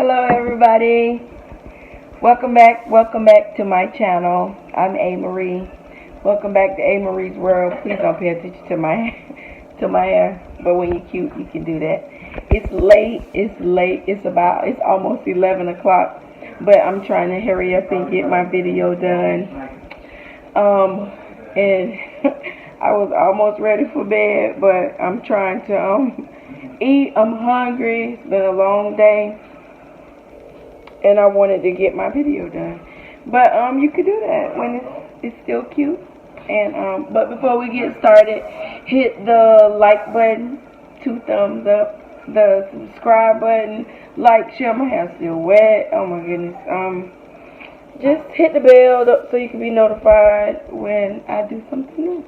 Hello everybody. Welcome back to my channel. I'm AMarie. Welcome back to AMariesworld. Please don't pay attention to my hair. But when you're cute, you can do that. It's late. It's almost 11 o'clock. But I'm trying to hurry up and get my video done. And I was almost ready for bed, but I'm trying to eat. I'm hungry. It's been a long day. And I wanted to get my video done. But you could do that when it's still cute. And but before we get started, hit the like button, 2 thumbs up, the subscribe button, like, share. My hair's still wet. Oh my goodness. Just hit the bell so you can be notified when I do something new.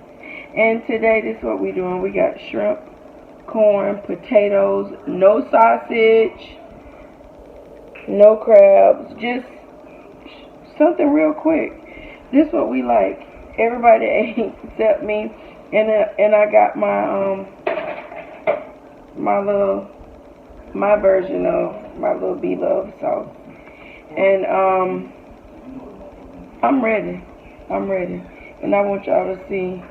And today, this is what we're doing. We got shrimp, corn, potatoes, no sausage, no crabs, just something real quick. This is what we like. Everybody ate except me, and I got my my version of my little B-Love sauce. And I'm ready, and I want y'all to see.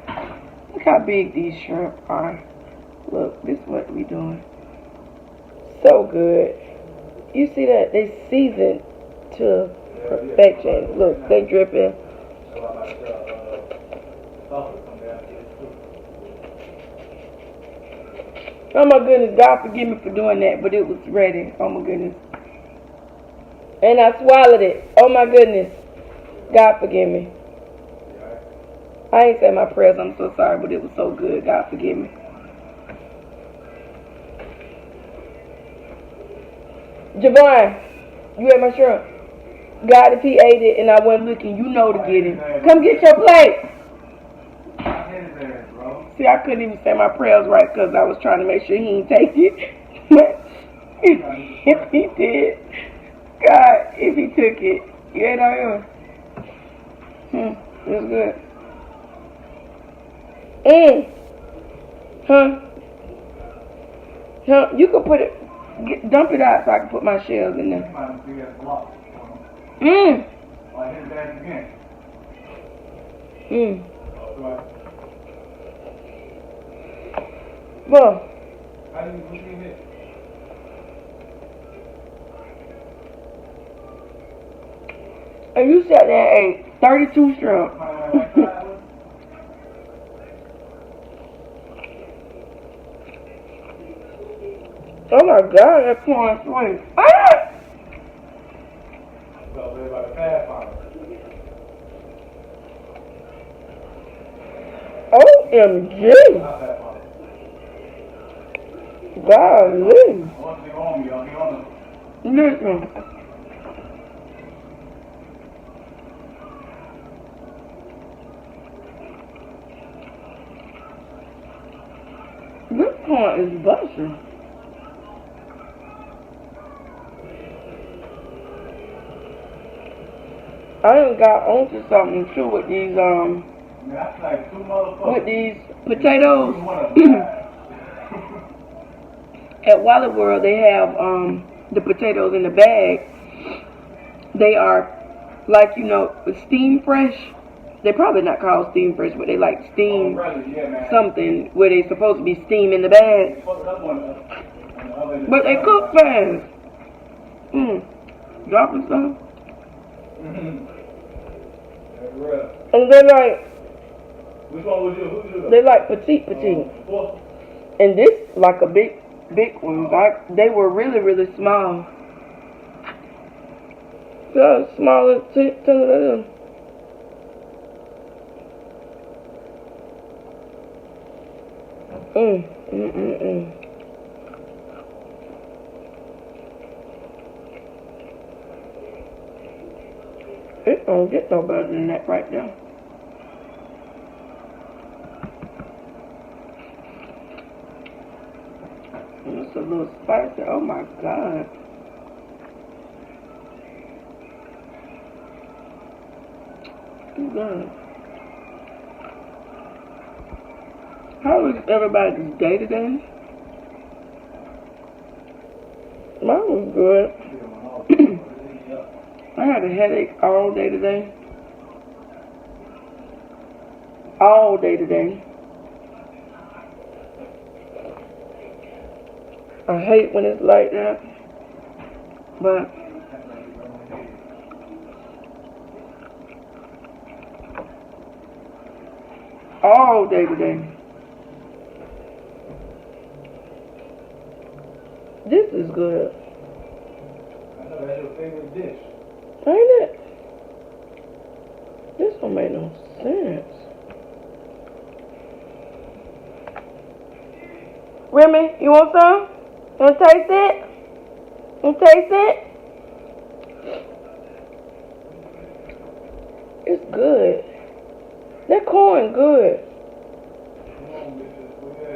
Look how big these shrimp are. Look, this is what we doing. So good. You see that? They seasoned to perfection. Look, they dripping. Oh my goodness, God forgive me for doing that, but it was ready. Oh my goodness. And I swallowed it. Oh my goodness. God forgive me. I ain't said my prayers, I'm so sorry, but it was so good. God forgive me. Javon, you ate my shrimp. God, if he ate it and I wasn't looking, you know to get him. Come get your plate. See, I couldn't even say my prayers right because I was trying to make sure he didn't take it. If he did, God, if he took it, you ate all yours. It was good. You could put it, dump it out so I can put my shells in there. Well, and you sat there and ate 32 shrimp. Oh my God, that corn sweet. Ah! OMG. Golly. Listen. This corn is busting. I done got onto something too with these potatoes. At AMariesworld they have the potatoes in the bag. They are like, you know, steam fresh. They're probably not called steam fresh, but they like steam something where they supposed to be steam in the bag. But they cook fast. Dropping some. And they like, which one was you? They like petite. And this like a big one. Like they were really small. So smaller than them. It don't get no better than that right now. And it's a little spicy. Oh my God. It's good. How was everybody's day today? Mine was good. I had a headache all day today. All day today. I hate when it's like that. But all day today. This is good. I know that's your favorite dish. Ain't it? This don't make no sense. Remy, you want some? You want to taste it? You want to taste it? It's good. That corn good. Come on, bitches. Look at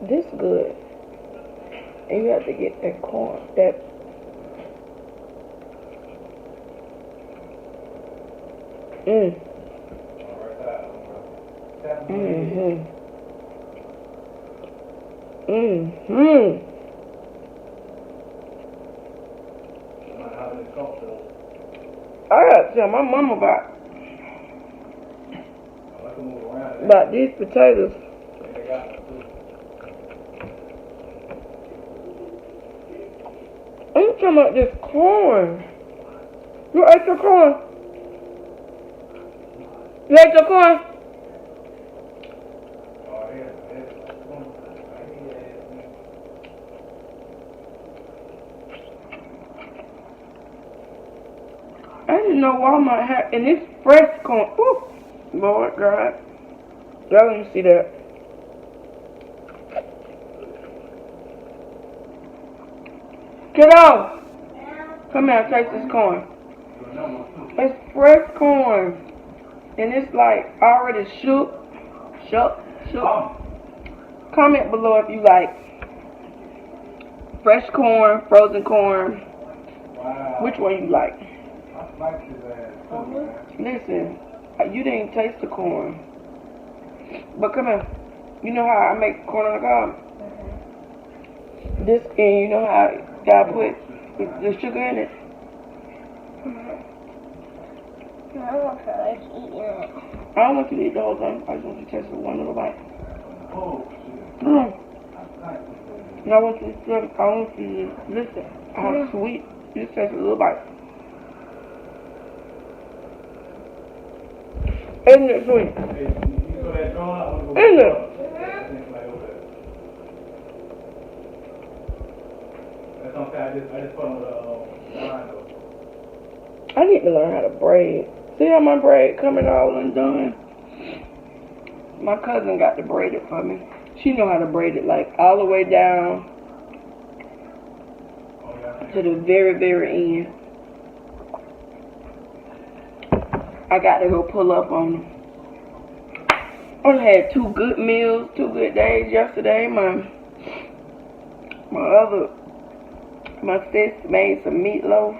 that. This good. And you have to get that corn. That. Mm-hmm. Mm-hmm. I gotta tell my mama about these potatoes. I'm talking about this corn. You ate your corn? You ate your corn? I didn't know Walmart had, and it's fresh corn. Ooh, Lord God. Y'all let me see that. Kiddo, come here, taste this corn. It's fresh corn, and it's like already shook. Comment below if you like fresh corn, frozen corn. Wow. Which one you like? I like his ass. Listen, you didn't taste the corn. But come here. You know how I make corn on the cob? This, and you know how I put the sugar in it? I don't feel like eating it. I don't want you to eat the whole thing. I just want you to taste it one little bite. Oh, shit. And I want you to listen how sweet. Just taste a little bite. Isn't it sweet? Isn't it? I need to learn how to braid. See how my braid coming all undone? My cousin got to braid it for me. She know how to braid it like all the way down to the very, very end. I got to go pull up on them. I only had 2 good meals, 2 good days yesterday. My sis made some meatloaf.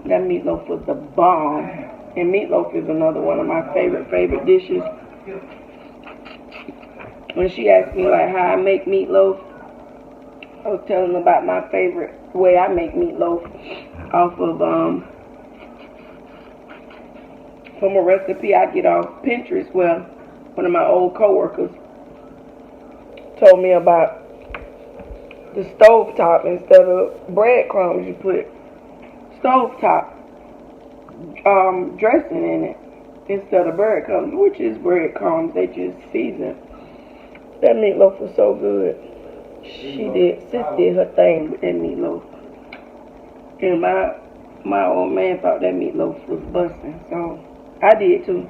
That meatloaf was the bomb. And meatloaf is another one of my favorite dishes. When she asked me like how I make meatloaf, I was telling her about my favorite way I make meatloaf off of from a recipe I get off Pinterest. Well, one of my old coworkers told me about the stovetop. Instead of breadcrumbs, you put stovetop dressing in it instead of breadcrumbs, which is breadcrumbs. They just season. That meatloaf was so good. Sis did her thing with that meatloaf. And my old man thought that meatloaf was busting, so I did too.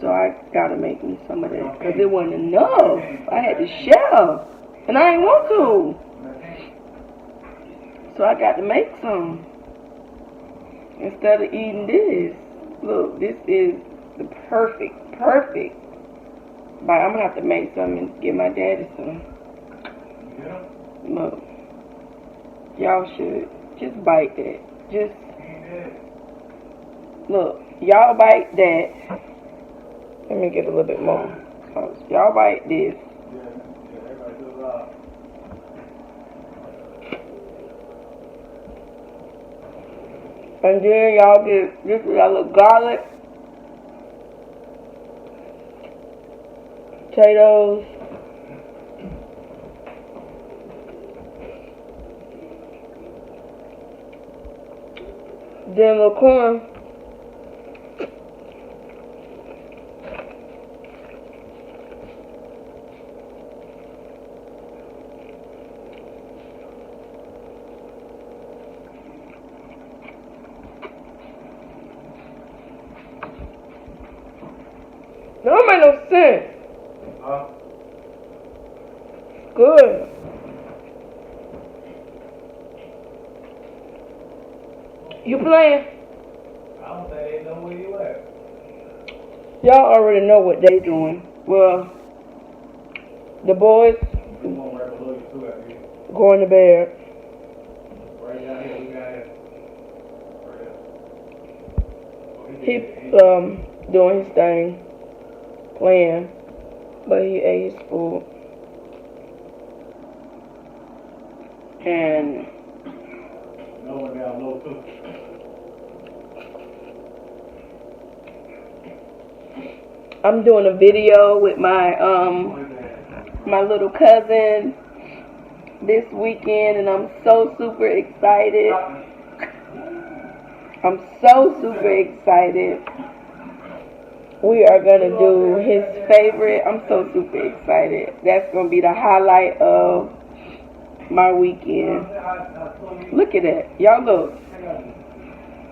So I gotta make me some of that, because it wasn't enough. I had to share, and I didn't want to. So I got to make some. Instead of eating this. Look, this is the perfect. But I'm gonna have to make some and give my daddy some. Look. Y'all should just bite that. Just look, y'all bite that. Let me get a little bit more. Y'all bite this. And then y'all get this is y'all little garlic, potatoes, then a little corn. That don't make no sense. Huh? Good. You playing? I don't think they know where you at. Y'all already know what they doing. Well, the boys You want right below you too, I think. going to bed. Right down here, we got it. Right He there. doing his thing, playing, but he ate his food. And No one down low too. I'm doing a video with my my little cousin this weekend, and I'm so super excited. I'm so super excited. We are gonna do his favorite. I'm so super excited. That's gonna be the highlight of my weekend. Look at that. Y'all look.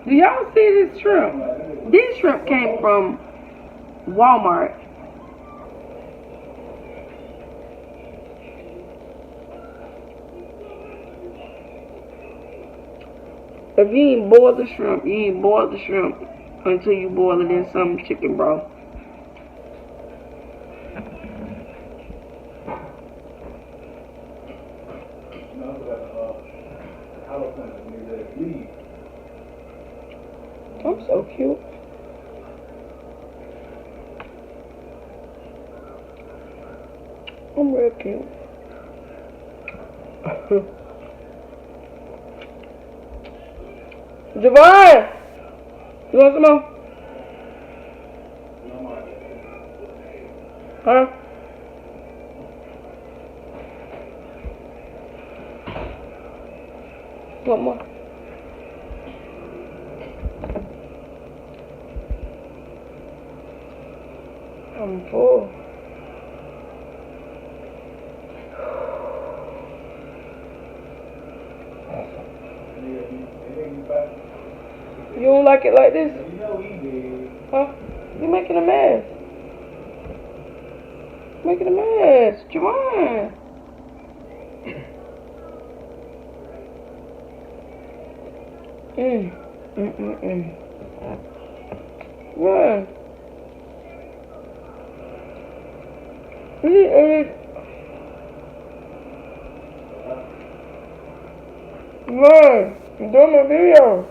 Do y'all see this shrimp? These shrimp came from Walmart. If you ain't boil the shrimp, you ain't boil the shrimp until you boil it in some chicken broth. I'm so cute. I'm real cute. Javon! You want some more? Huh? One more. I'm full. You don't like it like this? You know he did. Huh? You're making a mess. Making a mess. Javon. Run. Run. You're doing my video.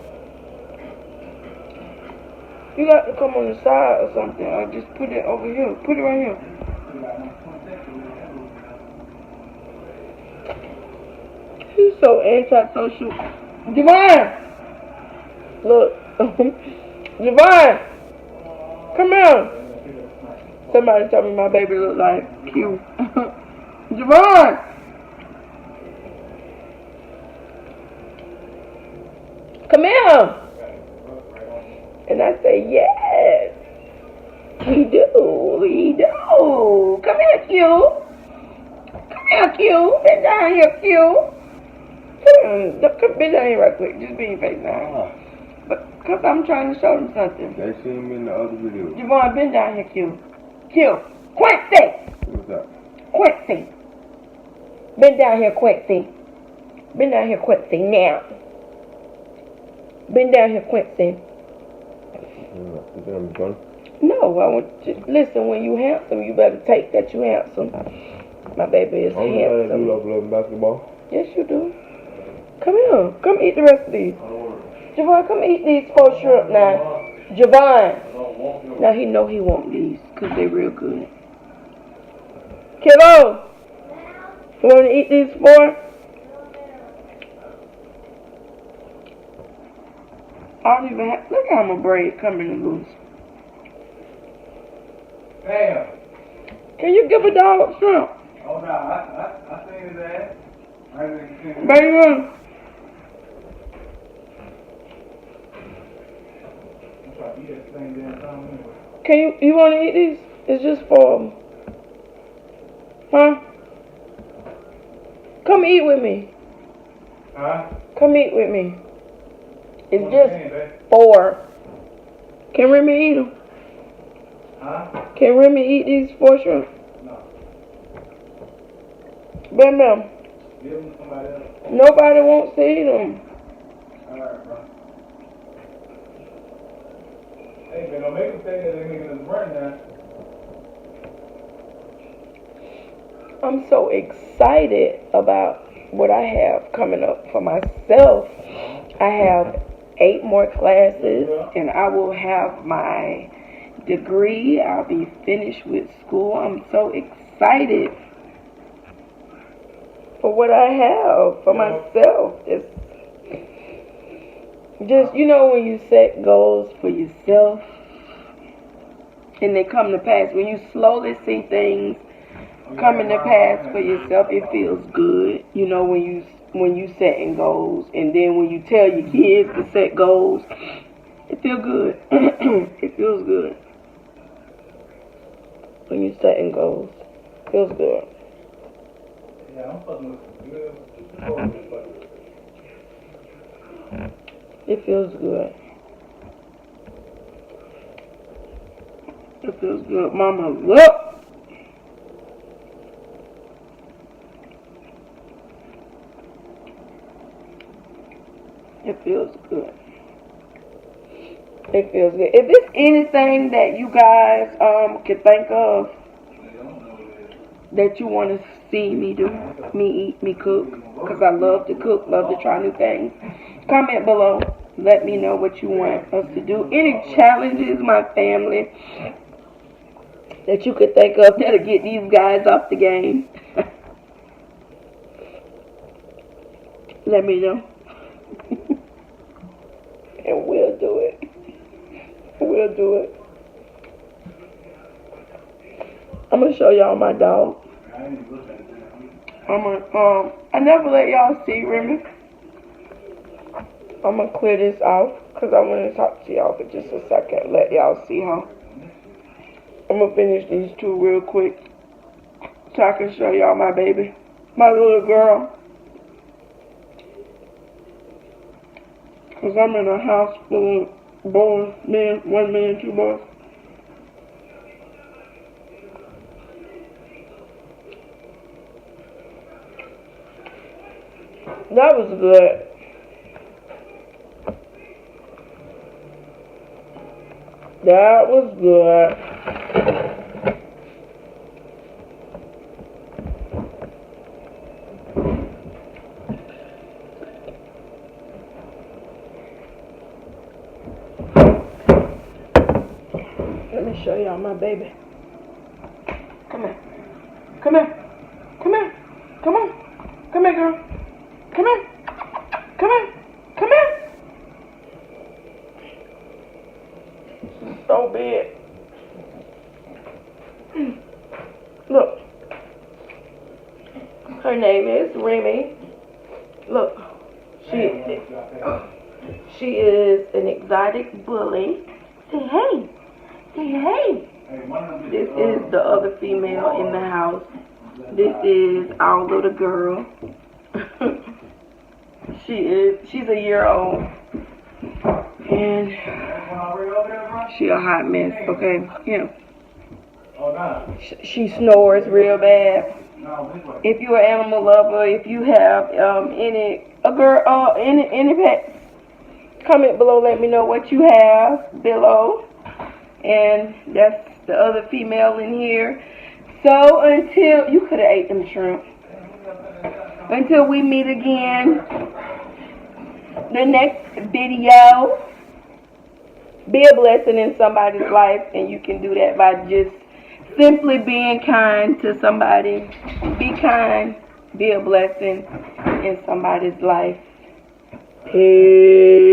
You got to come on the side or something, or just put it over here. Put it right here. He's so antisocial. Javon! Look. Javon! Come here. Somebody told me my baby look like Q. Javon! Come here. And I say, yes. He do. He do. Come here, Q. Come here, Q. Bend down here, Q. Come bend down here right quick. Just be your face now. But cause I'm trying to show them something. They seen me in the other video. Javon, bend down here, Q. Q. Quincy. What's that? Quincy. Bend down here, Quincy. Bend down here, Quincy, now. Bend down here, Quincy. You think I'm done? No, I want to listen. When you handsome, you better take that you handsome. My baby is handsome. You love playing basketball? Yes, you do. Come here. Come eat the rest of these. Javon, come eat these 4 shrimp now. Javon. Now he know he want these because they real good. Kiddo, you want to eat these 4? I don't even have, look how my braid coming loose. Damn. Can you give a dog shrimp? Oh, no, I seen his ass. I didn't see him. Baby, I'm trying to eat that same damn time anyway. can you want to eat these? It's just for, huh? Come eat with me. Huh? Come eat with me. It's What just you saying, babe? 4. Can Remy eat them? Huh? Can Remy eat these 4 shrimp? No. Bam, bam. Give them to somebody else. Nobody wants to eat them. Alright, bro. Hey, man, don't make them take that nigga in the burn now. I'm so excited about what I have coming up for myself. I have 8 more classes and I will have my degree. I'll be finished with school. I'm so excited for what I have for myself. Just, you know, when you set goals for yourself and they come to pass, when you slowly see things coming to pass for yourself, it feels good. You know, when you setting goals, and then when you tell your kids to set goals, it feels good. It feels good when you setting goals. It feels good. Yeah, I'm fucking with some good focus, It feels good. It feels good, Mama. Look. It feels good. It feels good. If there's anything that you guys can think of that you want to see me do, me eat, me cook, because I love to cook, love to try new things, comment below. Let me know what you want us to do. Any challenges, my family, that you could think of that'll get these guys off the game. Let me know. And we'll do it. We'll do it. I'm gonna show y'all my dog. I never let y'all see Remy. I'm gonna clear this off because I want to talk to y'all for just a second. Let y'all see her. I'm gonna finish these 2 real quick so I can show y'all my baby, my little girl. Cause I'm in a house full of boys, men, 1 man, 2 boys. That was good. That was good. Let me show y'all my baby. Come here. Come here. Come here. Come on. Come here, girl. Come here. Come here. Come here. So big. Look. Her name is Remy. Look. She is an exotic bully. Say hey. Say hey. This is the other female in the house. This is our little girl. She's a year old. And she a hot mess, okay? Yeah. She snores real bad. If you're an animal lover, if you have any pets, comment below, let me know what you have below. And that's the other female in here. So until you could have ate them shrimp. Until we meet again, the next video, be a blessing in somebody's life, and you can do that by just simply being kind to somebody. Be kind, be a blessing in somebody's life. Peace.